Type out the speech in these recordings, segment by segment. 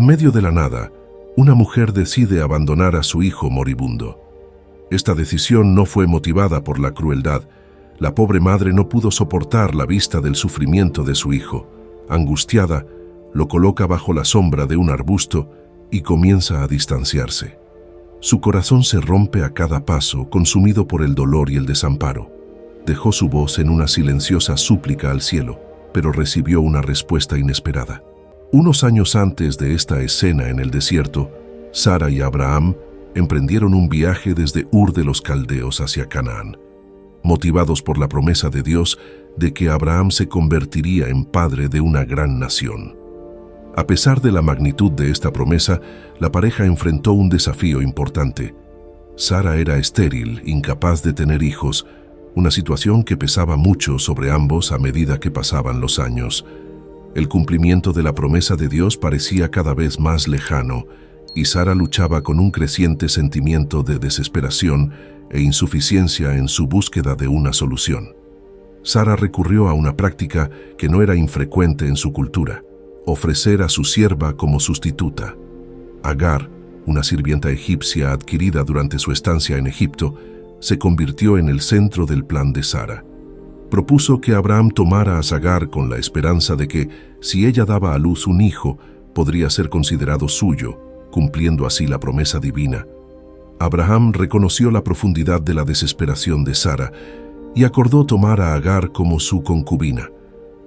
medio de la nada, una mujer decide abandonar a su hijo moribundo. Esta decisión no fue motivada por la crueldad. La pobre madre no pudo soportar la vista del sufrimiento de su hijo. Angustiada, lo coloca bajo la sombra de un arbusto y comienza a distanciarse. Su corazón se rompe a cada paso, consumido por el dolor y el desamparo. Dejó su voz en una silenciosa súplica al cielo, pero recibió una respuesta inesperada. Unos años antes de esta escena en el desierto, Sara y Abraham emprendieron un viaje desde Ur de los Caldeos hacia Canaán, motivados por la promesa de Dios de que Abraham se convertiría en padre de una gran nación. A pesar de la magnitud de esta promesa, la pareja enfrentó un desafío importante. Sara era estéril, incapaz de tener hijos, una situación que pesaba mucho sobre ambos a medida que pasaban los años. El cumplimiento de la promesa de Dios parecía cada vez más lejano, y Sara luchaba con un creciente sentimiento de desesperación e insuficiencia en su búsqueda de una solución. Sara recurrió a una práctica que no era infrecuente en su cultura: ofrecer a su sierva como sustituta. Agar, una sirvienta egipcia adquirida durante su estancia en Egipto, se convirtió en el centro del plan de Sara. Propuso que Abraham tomara a Agar con la esperanza de que, si ella daba a luz un hijo, podría ser considerado suyo, cumpliendo así la promesa divina. Abraham reconoció la profundidad de la desesperación de Sara y acordó tomar a Agar como su concubina.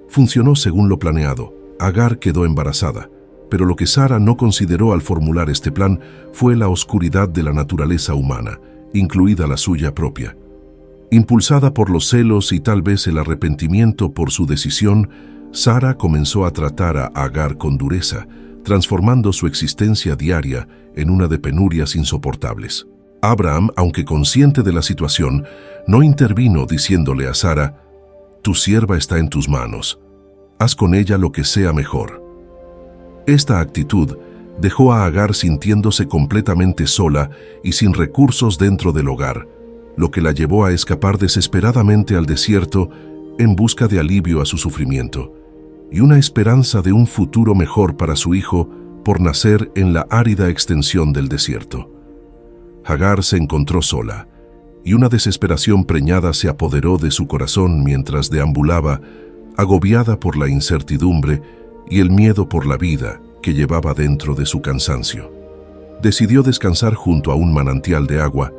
Funcionó según lo planeado. Agar quedó embarazada, pero lo que Sara no consideró al formular este plan fue la oscuridad de la naturaleza humana, incluida la suya propia. Impulsada por los celos y tal vez el arrepentimiento por su decisión, Sara comenzó a tratar a Agar con dureza, transformando su existencia diaria en una de penurias insoportables. Abraham, aunque consciente de la situación, no intervino diciéndole a Sara: «Tu sierva está en tus manos. Haz con ella lo que sea mejor». Esta actitud dejó a Agar sintiéndose completamente sola y sin recursos dentro del hogar, lo que la llevó a escapar desesperadamente al desierto en busca de alivio a su sufrimiento y una esperanza de un futuro mejor para su hijo por nacer en la árida extensión del desierto. Agar se encontró sola, y una desesperación preñada se apoderó de su corazón mientras deambulaba, agobiada por la incertidumbre y el miedo por la vida que llevaba dentro de su cansancio. Decidió descansar junto a un manantial de agua,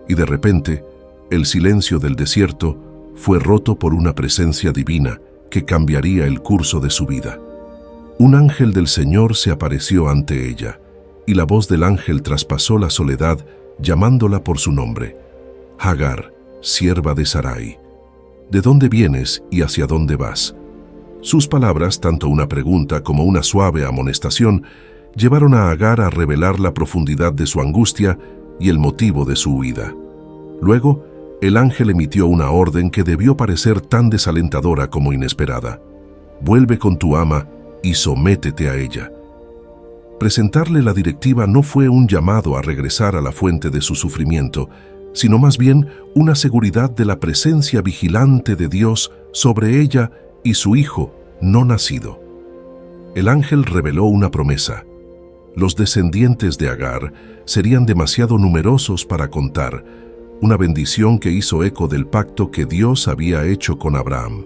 y de repente, el silencio del desierto fue roto por una presencia divina que cambiaría el curso de su vida. Un ángel del Señor se apareció ante ella, y la voz del ángel traspasó la soledad, llamándola por su nombre: «Agar, sierva de Sarai, ¿de dónde vienes y hacia dónde vas?». Sus palabras, tanto una pregunta como una suave amonestación, llevaron a Agar a revelar la profundidad de su angustia y el motivo de su huida. Luego, el ángel emitió una orden que debió parecer tan desalentadora como inesperada: «Vuelve con tu ama y sométete a ella». Presentarle la directiva no fue un llamado a regresar a la fuente de su sufrimiento, sino más bien una seguridad de la presencia vigilante de Dios sobre ella y su hijo no nacido. El ángel reveló una promesa: los descendientes de Agar serían demasiado numerosos para contar, una bendición que hizo eco del pacto que Dios había hecho con Abraham.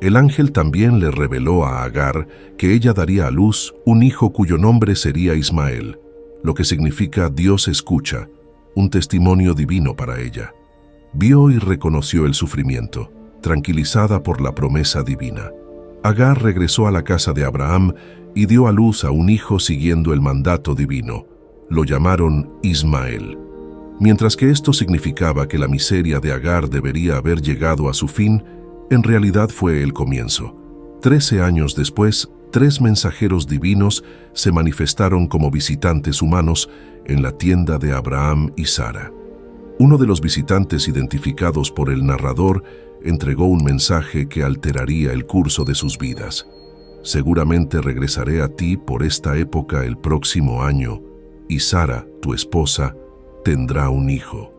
El ángel también le reveló a Agar que ella daría a luz un hijo cuyo nombre sería Ismael, lo que significa Dios escucha, un testimonio divino para ella. Vio y reconoció el sufrimiento, tranquilizada por la promesa divina. Agar regresó a la casa de Abraham y dio a luz a un hijo siguiendo el mandato divino. Lo llamaron Ismael. Mientras que esto significaba que la miseria de Agar debería haber llegado a su fin, en realidad fue el comienzo. 13 años después, 3 mensajeros divinos se manifestaron como visitantes humanos en la tienda de Abraham y Sara. Uno de los visitantes identificados por el narrador entregó un mensaje que alteraría el curso de sus vidas. «Seguramente regresaré a ti por esta época el próximo año, y Sara, tu esposa, tendrá un hijo».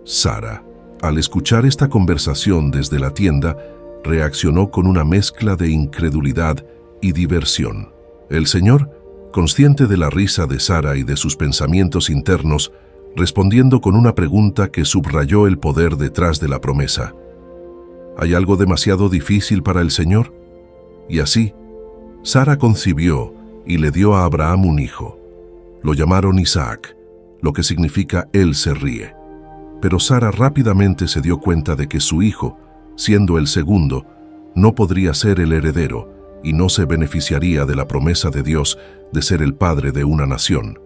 Sara, al escuchar esta conversación desde la tienda, reaccionó con una mezcla de incredulidad y diversión. El Señor, consciente de la risa de Sara y de sus pensamientos internos, respondiendo con una pregunta que subrayó el poder detrás de la promesa. ¿Hay algo demasiado difícil para el Señor? Y así, Sara concibió y le dio a Abraham un hijo. Lo llamaron Isaac, lo que significa Él se ríe. Pero Sara rápidamente se dio cuenta de que su hijo, siendo el segundo, no podría ser el heredero y no se beneficiaría de la promesa de Dios de ser el padre de una nación.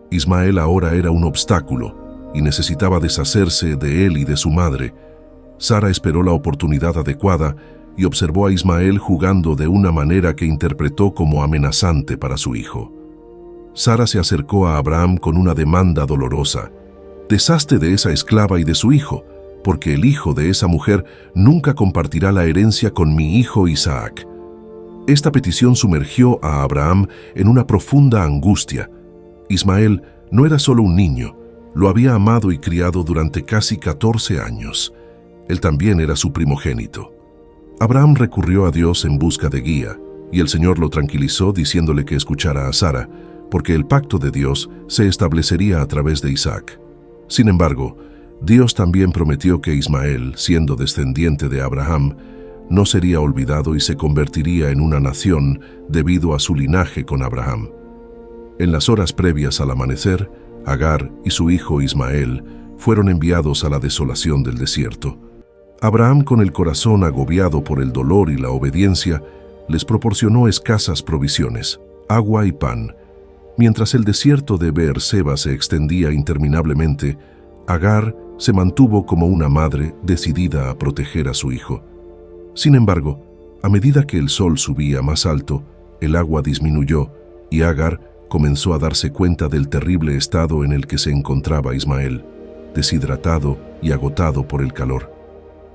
Ismael ahora era un obstáculo y necesitaba deshacerse de él y de su madre. Sara esperó la oportunidad adecuada y observó a Ismael jugando de una manera que interpretó como amenazante para su hijo. Sara se acercó a Abraham con una demanda dolorosa: deshazte de esa esclava y de su hijo, porque el hijo de esa mujer nunca compartirá la herencia con mi hijo Isaac. Esta petición sumergió a Abraham en una profunda angustia. Ismael no era solo un niño, lo había amado y criado durante casi 14 años. Él también era su primogénito. Abraham recurrió a Dios en busca de guía, y el Señor lo tranquilizó diciéndole que escuchara a Sara, porque el pacto de Dios se establecería a través de Isaac. Sin embargo, Dios también prometió que Ismael, siendo descendiente de Abraham, no sería olvidado y se convertiría en una nación debido a su linaje con Abraham. En las horas previas al amanecer, Agar y su hijo Ismael fueron enviados a la desolación del desierto. Abraham, con el corazón agobiado por el dolor y la obediencia, les proporcionó escasas provisiones, agua y pan. Mientras el desierto de Beerseba se extendía interminablemente, Agar se mantuvo como una madre decidida a proteger a su hijo. Sin embargo, a medida que el sol subía más alto, el agua disminuyó y Agar comenzó a darse cuenta del terrible estado en el que se encontraba Ismael, deshidratado y agotado por el calor.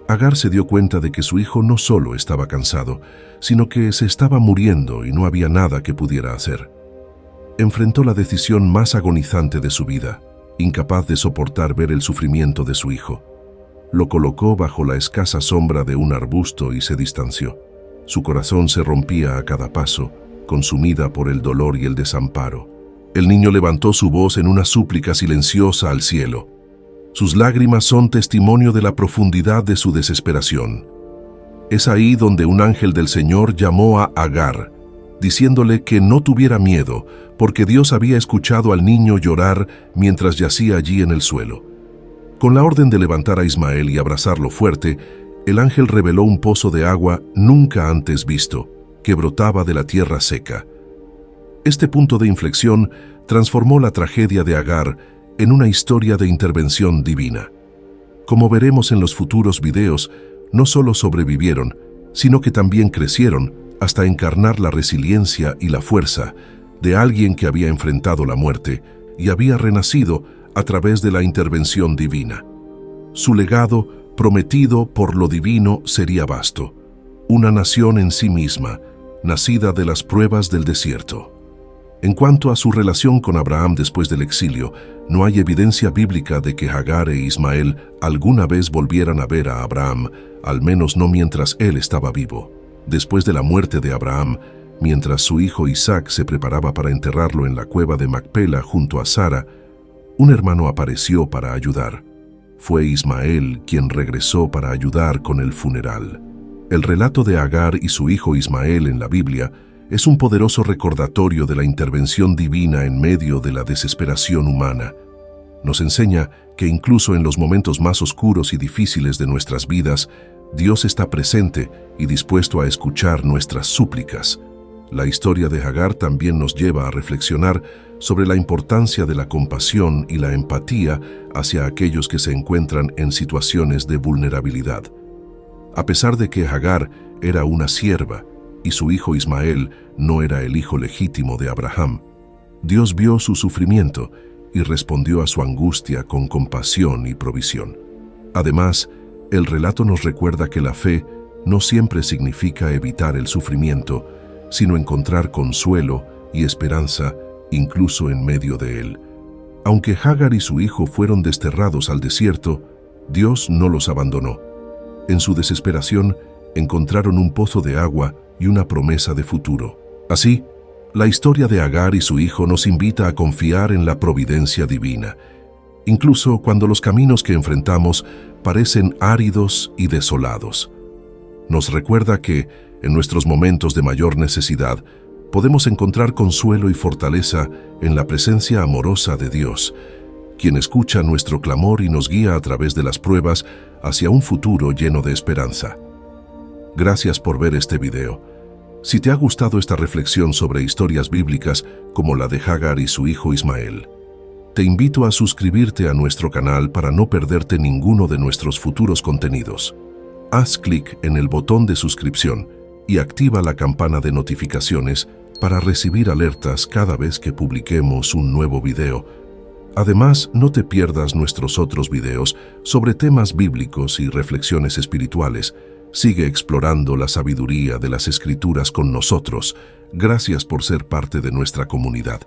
Agar se dio cuenta de que su hijo no solo estaba cansado, sino que se estaba muriendo y no había nada que pudiera hacer. Enfrentó la decisión más agonizante de su vida, incapaz de soportar ver el sufrimiento de su hijo. Lo colocó bajo la escasa sombra de un arbusto y se distanció. Su corazón se rompía a cada paso, consumida por el dolor y el desamparo. El niño levantó su voz en una súplica silenciosa al cielo. Sus lágrimas son testimonio de la profundidad de su desesperación. Es ahí donde un ángel del Señor llamó a Agar, diciéndole que no tuviera miedo, porque Dios había escuchado al niño llorar mientras yacía allí en el suelo. Con la orden de levantar a Ismael y abrazarlo fuerte, el ángel reveló un pozo de agua nunca antes visto, que brotaba de la tierra seca. Este punto de inflexión transformó la tragedia de Agar en una historia de intervención divina. Como veremos en los futuros videos, no solo sobrevivieron, sino que también crecieron hasta encarnar la resiliencia y la fuerza de alguien que había enfrentado la muerte y había renacido a través de la intervención divina. Su legado, prometido por lo divino, sería vasto, una nación en sí misma, nacida de las pruebas del desierto. En cuanto a su relación con Abraham después del exilio, no hay evidencia bíblica de que Agar e Ismael alguna vez volvieran a ver a Abraham, al menos no mientras él estaba vivo. Después de la muerte de Abraham, mientras su hijo Isaac se preparaba para enterrarlo en la cueva de Macpela junto a Sara, un hermano apareció para ayudar. Fue Ismael quien regresó para ayudar con el funeral. El relato de Agar y su hijo Ismael en la Biblia es un poderoso recordatorio de la intervención divina en medio de la desesperación humana. Nos enseña que incluso en los momentos más oscuros y difíciles de nuestras vidas, Dios está presente y dispuesto a escuchar nuestras súplicas. La historia de Agar también nos lleva a reflexionar sobre la importancia de la compasión y la empatía hacia aquellos que se encuentran en situaciones de vulnerabilidad. A pesar de que Agar era una sierva y su hijo Ismael no era el hijo legítimo de Abraham, Dios vio su sufrimiento y respondió a su angustia con compasión y provisión. Además, el relato nos recuerda que la fe no siempre significa evitar el sufrimiento, sino encontrar consuelo y esperanza incluso en medio de él. Aunque Agar y su hijo fueron desterrados al desierto, Dios no los abandonó. En su desesperación, encontraron un pozo de agua y una promesa de futuro. Así, La historia de Agar y su hijo nos invita a confiar en la providencia divina, incluso cuando los caminos que enfrentamos parecen áridos y desolados. Nos recuerda que, en nuestros momentos de mayor necesidad, podemos encontrar consuelo y fortaleza en la presencia amorosa de Dios, quien escucha nuestro clamor y nos guía a través de las pruebas hacia un futuro lleno de esperanza. Gracias por ver este video. Si te ha gustado esta reflexión sobre historias bíblicas como la de Agar y su hijo Ismael, te invito a suscribirte a nuestro canal para no perderte ninguno de nuestros futuros contenidos. Haz clic en el botón de suscripción y activa la campana de notificaciones para recibir alertas cada vez que publiquemos un nuevo video. Además, no te pierdas nuestros otros videos sobre temas bíblicos y reflexiones espirituales. Sigue explorando la sabiduría de las Escrituras con nosotros. Gracias por ser parte de nuestra comunidad.